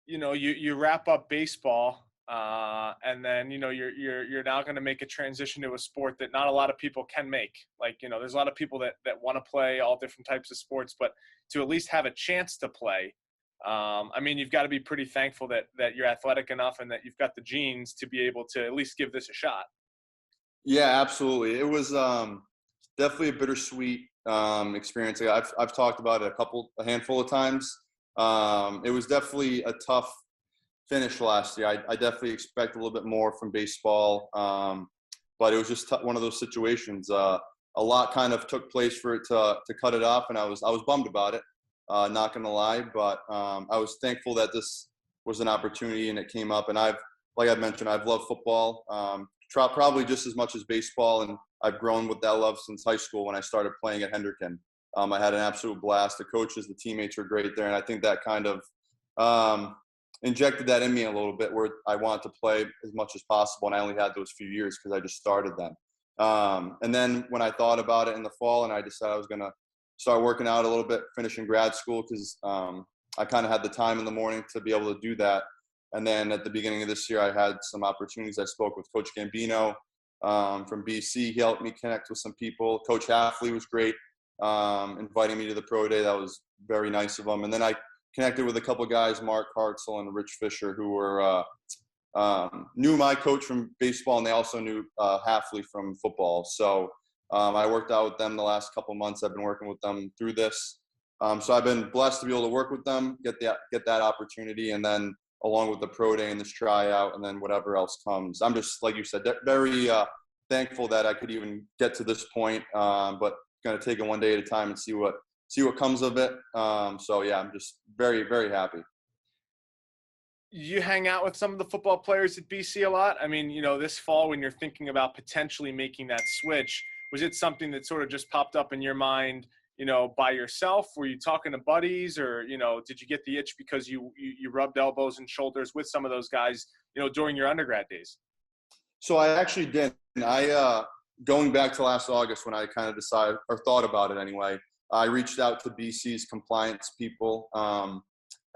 you wrap up baseball, and then you're now going to make a transition to a sport that not a lot of people can make. Like, there's a lot of people that want to play all different types of sports, but to at least have a chance to play, I mean, you've got to be pretty thankful that you're athletic enough and that you've got the genes to be able to at least give this a shot. Yeah, absolutely. It was definitely a bittersweet experience. I've talked about it a handful of times. It was definitely a tough finish last year. I definitely expect a little bit more from baseball, but it was just one of those situations. A lot kind of took place for it to cut it off, and I was bummed about it. Not gonna lie, but I was thankful that this was an opportunity and it came up. And like I mentioned, I've loved football. Probably just as much as baseball, and I've grown with that love since high school when I started playing at Hendricken. I had an absolute blast. The coaches, the teammates were great there, and I think that kind of injected that in me a little bit, where I wanted to play as much as possible, and I only had those few years because I just started then. And then when I thought about it in the fall, and I decided I was going to start working out a little bit, finishing grad school, because I kind of had the time in the morning to be able to do that. And then at the beginning of this year, I had some opportunities. I spoke with Coach Gambino from BC. He helped me connect with some people. Coach Halfley was great, inviting me to the pro day. That was very nice of him. And then I connected with a couple of guys, Mark Hartzell and Rich Fisher, who were knew my coach from baseball, and they also knew Halfley from football. So I worked out with them the last couple of months. I've been working with them through this. So I've been blessed to be able to work with them, get that opportunity, and then along with the pro day and this tryout, and then whatever else comes. I'm just, like you said, very thankful that I could even get to this point, but going to take it one day at a time and see what comes of it. So yeah, I'm just very, very happy. You hang out with some of the football players at BC a lot. I mean, this fall when you're thinking about potentially making that switch, was it something that sort of just popped up in your mind, by yourself? Were you talking to buddies, or, did you get the itch because you rubbed elbows and shoulders with some of those guys, during your undergrad days? So I actually did. Going back to last August when I kind of decided, or thought about it anyway, I reached out to BC's compliance people,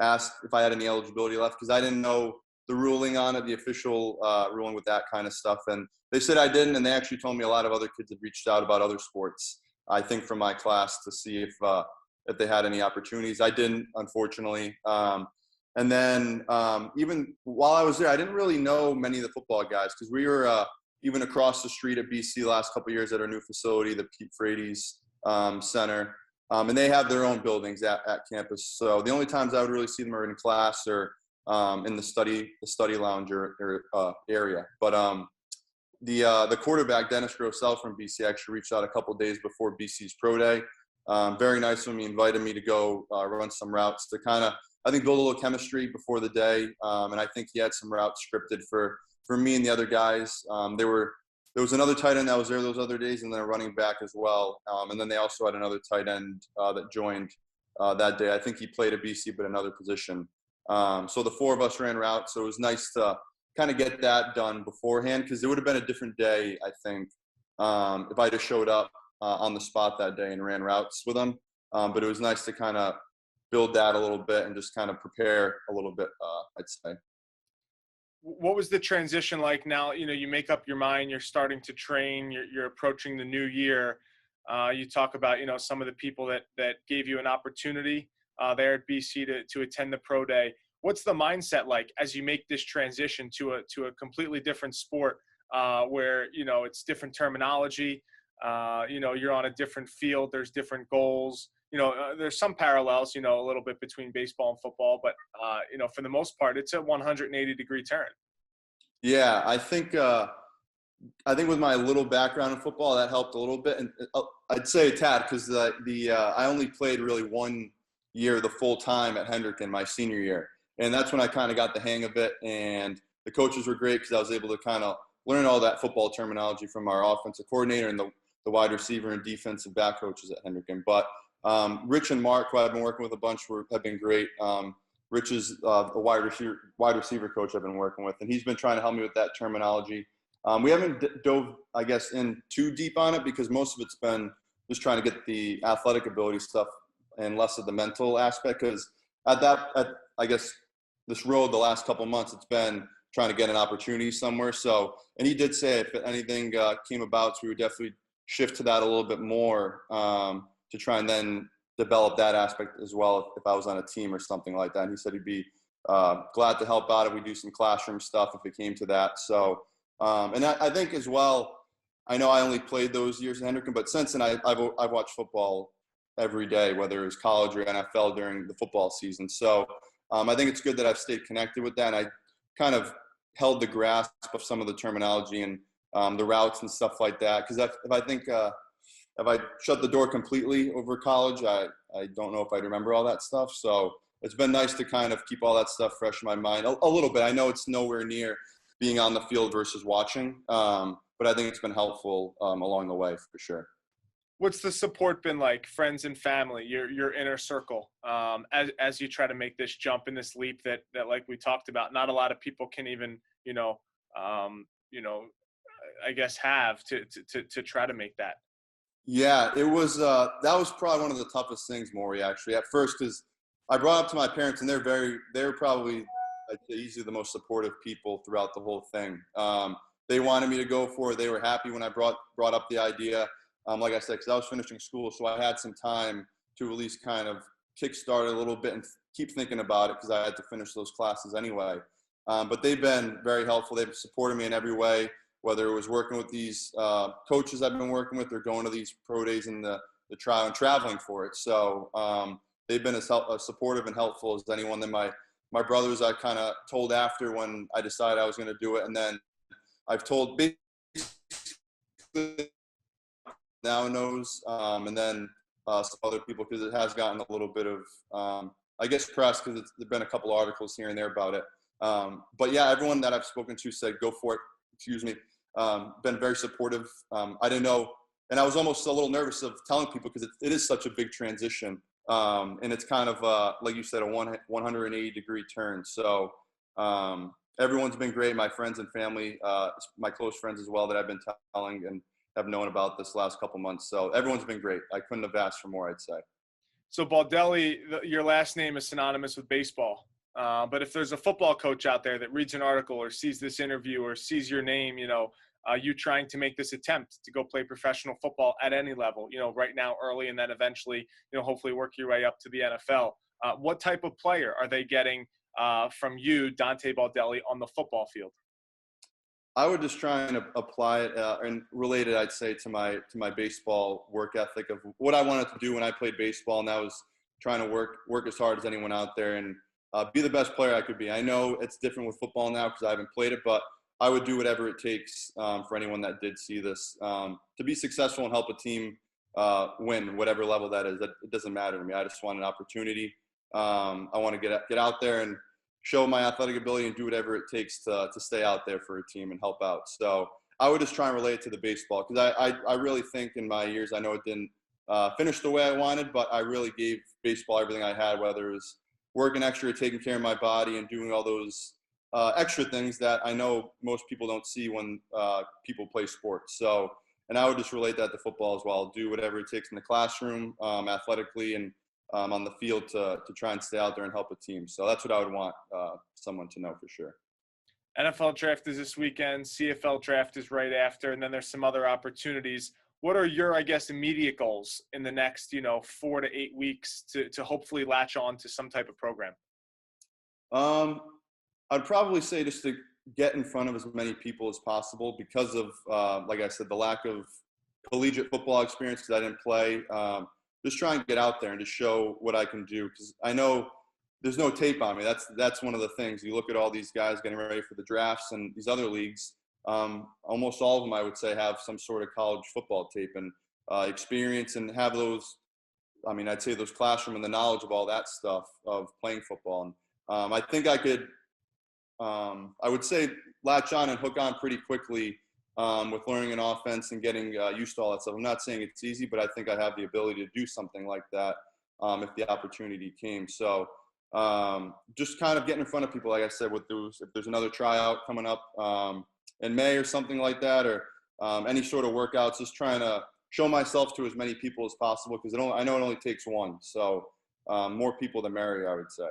asked if I had any eligibility left, because I didn't know the ruling on it, the official ruling with that kind of stuff. And they said I didn't, and they actually told me a lot of other kids had reached out about other sports, I think from my class, to see if they had any opportunities. I didn't, unfortunately. And then even while I was there, I didn't really know many of the football guys, because we were even across the street at BC the last couple of years at our new facility, the Pete Frates Center. And they have their own buildings at campus. So the only times I would really see them are in class or in the study lounge area. But the quarterback, Dennis Grossell from BC, actually reached out a couple of days before BC's pro day. Very nice of him. He invited me to go run some routes to kind of, I think, build a little chemistry before the day. And I think he had some routes scripted for me and the other guys. There was another tight end that was there those other days, and then a running back as well. And then they also had another tight end that joined that day. I think he played at BC, but another position. So the four of us ran routes. So it was nice to kind of get that done beforehand, because it would have been a different day, I think, if I just showed up on the spot that day and ran routes with them. But it was nice to kind of build that a little bit and just kind of prepare a little bit, I'd say. What was the transition like now? You make up your mind, you're starting to train, you're approaching the new year. You talk about, some of the people that gave you an opportunity there at BC to attend the pro day. What's the mindset like as you make this transition to a completely different sport, where, it's different terminology, you're on a different field, there's different goals, there's some parallels, a little bit between baseball and football, but, for the most part, it's a 180-degree turn. Yeah, I think with my little background in football, that helped a little bit. And I'd say a tad, because I only played really 1 year the full time at Hendricken, my senior year. And that's when I kind of got the hang of it. And the coaches were great, because I was able to kind of learn all that football terminology from our offensive coordinator and the wide receiver and defensive back coaches at Hendricken. But Rich and Mark, who I've been working with a bunch, have been great. Rich is a wide receiver coach I've been working with, and he's been trying to help me with that terminology. We haven't dove, I guess, in too deep on it, because most of it's been just trying to get the athletic ability stuff and less of the mental aspect. Because I guess this road the last couple months, it's been trying to get an opportunity somewhere. So, and he did say if anything came about, so we would definitely shift to that a little bit more to try and then develop that aspect as well if I was on a team or something like that. And he said he'd be glad to help out if we do some classroom stuff if it came to that. So, and I think as well, I know I only played those years in Hendricken, but since then I've watched football every day, whether it was college or NFL during the football season. So I think it's good that I've stayed connected with that. And I kind of held the grasp of some of the terminology and the routes and stuff like that. Because if I shut the door completely over college, I don't know if I'd remember all that stuff. So it's been nice to kind of keep all that stuff fresh in my mind a little bit. I know it's nowhere near being on the field versus watching, but I think it's been helpful along the way for sure. What's the support been like, friends and family, your inner circle, as you try to make this jump and this leap that like we talked about, not a lot of people can even, I guess have to try to make that. Yeah, it was that was probably one of the toughest things, Maury, actually, at first, because I brought up to my parents and they're probably, I'd say, easily the most supportive people throughout the whole thing. They wanted me to go for it. They were happy when I brought up the idea. Like I said, because I was finishing school, so I had some time to at least kind of kickstart a little bit and keep thinking about it because I had to finish those classes anyway. But they've been very helpful. They've supported me in every way, whether it was working with these coaches I've been working with or going to these pro days in the trial and traveling for it. So they've been as supportive and helpful as anyone. Then my brothers I kind of told after when I decided I was going to do it. And then I've told now knows, and then some other people because it has gotten a little bit of, I guess, press because there've been a couple articles here and there about it. But yeah, everyone that I've spoken to said, go for it. Excuse me. Been very supportive. I didn't know, and I was almost a little nervous of telling people because it is such a big transition. And it's kind of, like you said, a 180-degree turn. So everyone's been great. My friends and family, my close friends as well that I've been telling and have known about this last couple months. So everyone's been great. I couldn't have asked for more, I'd say. So Baldelli, your last name is synonymous with baseball. But if there's a football coach out there that reads an article or sees this interview or sees your name, you trying to make this attempt to go play professional football at any level, right now early and then eventually, hopefully work your way up to the NFL. What type of player are they getting from you, Dante Baldelli, on the football field? I would just try and apply it and relate it, I'd say, to my baseball work ethic of what I wanted to do when I played baseball, and that was trying to work as hard as anyone out there and be the best player I could be. I know it's different with football now because I haven't played it, but I would do whatever it takes for anyone that did see this to be successful and help a team win, whatever level that is. It doesn't matter to me. I just want an opportunity. I want to get out there and show my athletic ability and do whatever it takes to stay out there for a team and help out. So I would just try and relate it to the baseball because I really think in my years, I know it didn't finish the way I wanted, but I really gave baseball everything I had, whether it was working extra, taking care of my body and doing all those extra things that I know most people don't see when people play sports. So, and I would just relate that to football as well. Do whatever it takes in the classroom, athletically and on the field to try and stay out there and help a team. So that's what I would want someone to know for sure. NFL draft is this weekend. CFL draft is right after, and then there's some other opportunities. What are your, I guess, immediate goals in the next, 4 to 8 weeks to hopefully latch on to some type of program? I'd probably say just to get in front of as many people as possible because of, like I said, the lack of collegiate football experience because I didn't play. Just try and get out there and just show what I can do because I know there's no tape on me. That's one of the things. You look at all these guys getting ready for the drafts and these other leagues. Almost all of them, I would say, have some sort of college football tape and experience and have those. I mean, I'd say those classroom and the knowledge of all that stuff of playing football. And I think I could. I would say latch on and hook on pretty quickly with learning an offense and getting used to all that stuff. I'm not saying it's easy, but I think I have the ability to do something like that if the opportunity came. So just kind of getting in front of people, like I said, if there's another tryout coming up in May or something like that, or any sort of workouts, just trying to show myself to as many people as possible because I know it only takes one. So more people the merrier, I would say.